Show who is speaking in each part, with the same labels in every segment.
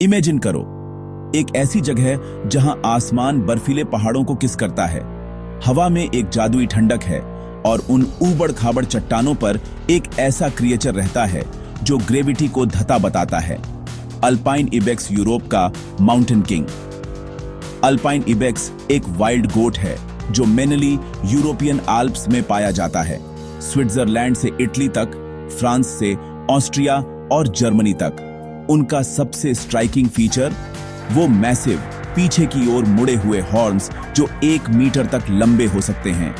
Speaker 1: Imagine करो, एक ऐसी जगह जहां आसमान बर्फीले पहाड़ों को किस करता है, हवा में एक जादुई ठंडक है और उन ऊबड़ खाबड़ चट्टानों पर एक ऐसा क्रिएचर रहता है जो ग्रेविटी को धता बताता है। अल्पाइन इबेक्स यूरोप का माउंटेन किंग। अल्पाइन इबेक्स एक वाइल्ड गोट है जो मेनली यूरोपियन आल्प्स में पाया जाता है। स्विट्जरलैंड से इटली तक, फ्रांस से ऑस्ट्रिया और जर्मनी तक। उनका सबसे स्ट्राइकिंग फीचर वो मैसिव पीछे की ओर मुड़े हुए हॉर्न्स जो 1 मीटर तक लंबे हो सकते हैं।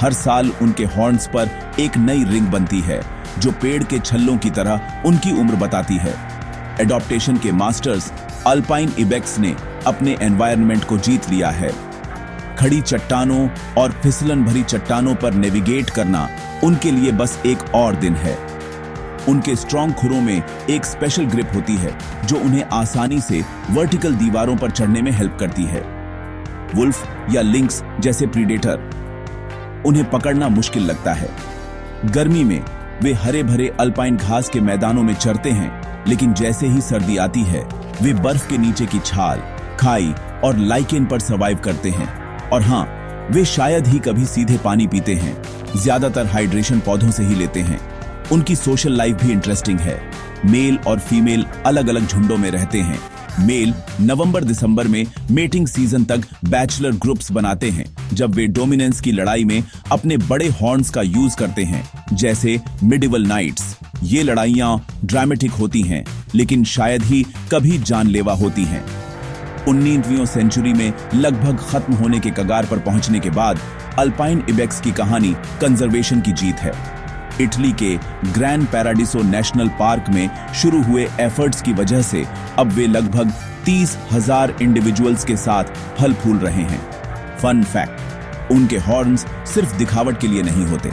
Speaker 1: हर साल उनके हॉर्न्स पर एक नई रिंग बनती है जो पेड़ के छल्लों की तरह उनकी उम्र बताती है। एडॉप्टेशन के मास्टर्स अल्पाइन इबेक्स ने अपने एनवायरनमेंट को जीत लिया है। खड़ी चट्टानों और फिसलन भरी चट्टानों पर नेविगेट करना उनके लिए बस एक और दिन है। उनके स्ट्रॉन्ग खुरों में एक स्पेशल ग्रिप होती है जो उन्हें आसानी से वर्टिकल दीवारों पर चढ़ने में हेल्प करती है। वुल्फ या लिंक्स जैसे प्रीडेटर उन्हें पकड़ना मुश्किल लगता है। गर्मी में वे हरे भरे अल्पाइन घास के मैदानों में चरते हैं, लेकिन जैसे ही सर्दी आती है वे बर्फ के नीचे की छाल, खाई और लाइकेन पर सर्वाइव करते हैं। और हाँ, वे शायद ही कभी सीधे पानी पीते हैं, ज्यादातर हाइड्रेशन पौधों से ही लेते हैं। उनकी सोशल लाइफ भी इंटरेस्टिंग है। मेल और फीमेल अलग अलग झुंडों में रहते हैं। मेल नवंबर-दिसंबर में मेटिंग सीजन तक बैचलर ग्रुप्स बनाते हैं, जब वे डोमिनेंस की लड़ाई में अपने बड़े हॉर्न्स का यूज करते हैं, जैसे मिडिवल नाइट्स। ये लड़ाइयां ड्रामेटिक होती हैं, लेकिन शायद ही कभी जानलेवा होती हैं। 19वीं सेंचुरी में लगभग खत्म होने के कगार पर पहुंचने के बाद अल्पाइन इबेक्स की कहानी कंजर्वेशन की जीत है। इटली के ग्रैंड पैराडिसो नेशनल पार्क में शुरू हुए एफर्ट्स की वजह से अब वे लगभग 30,000 इंडिविजुअल्स के साथ फल फूल रहे हैं। फन फैक्ट, उनके हॉर्न्स सिर्फ दिखावट के लिए नहीं होते,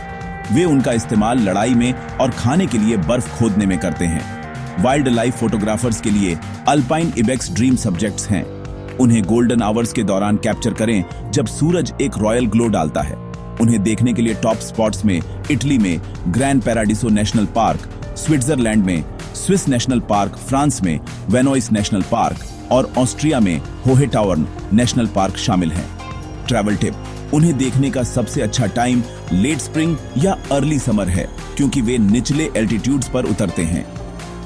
Speaker 1: वे उनका इस्तेमाल लड़ाई में और खाने के लिए बर्फ खोदने में करते हैं। वाइल्ड लाइफ फोटोग्राफर्स के लिए अल्पाइन इबेक्स ड्रीम सब्जेक्ट्स हैं। उन्हें गोल्डन आवर्स के दौरान कैप्चर करें जब सूरज एक रॉयल ग्लो डालता है। उन्हें देखने के लिए टॉप स्पॉट्स में इटली में grand Paradiso national park, Switzerland में स्विस नेशनल पार्क, फ्रांस में वेनोइस नेशनल पार्क और ऑस्ट्रिया में होहेटावर्न नेशनल पार्क शामिल हैं। ट्रैवल टिप, उन्हें देखने का सबसे अच्छा टाइम लेट स्प्रिंग या अर्ली समर है, क्योंकि वे निचले एल्टीट्यूड्स पर उतरते हैं।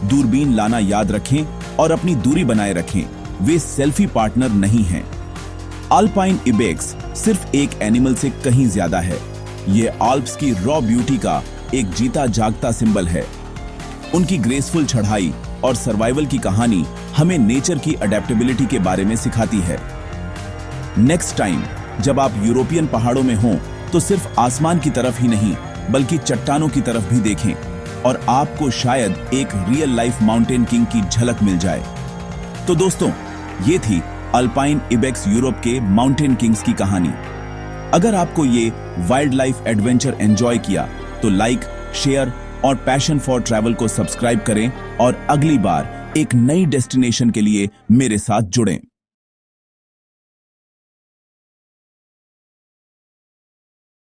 Speaker 1: दूरबीन लाना याद रखें और अपनी दूरी बनाए रखें, वे सेल्फी पार्टनर नहीं हैं। अल्पाइन इबेक्स सिर्फ एक एनिमल से कहीं ज्यादा है। ये आल्प्स की रॉ ब्यूटी का एक जीता जागता सिंबल है। उनकी ग्रेसफुल चढ़ाई और सर्वाइवल की कहानी हमें नेचर की अडेप्टेबिलिटी के बारे में सिखाती है। नेक्स्ट टाइम जब आप यूरोपियन पहाड़ों में हों तो सिर्फ आसमान की तरफ ही नहीं बल्कि चट्टानों की तरफ भी देखें और आपको शायद एक रियल लाइफ माउंटेन किंग की झलक मिल जाए। तो दोस्तों, ये थी अल्पाइन इबेक्स यूरोप के माउंटेन किंग्स की कहानी। अगर आपको ये वाइल्ड लाइफ एडवेंचर एंजॉय किया तो लाइक, शेयर और पैशन फॉर ट्रैवल को सब्सक्राइब करें और अगली बार एक नई डेस्टिनेशन के लिए मेरे साथ जुड़ें।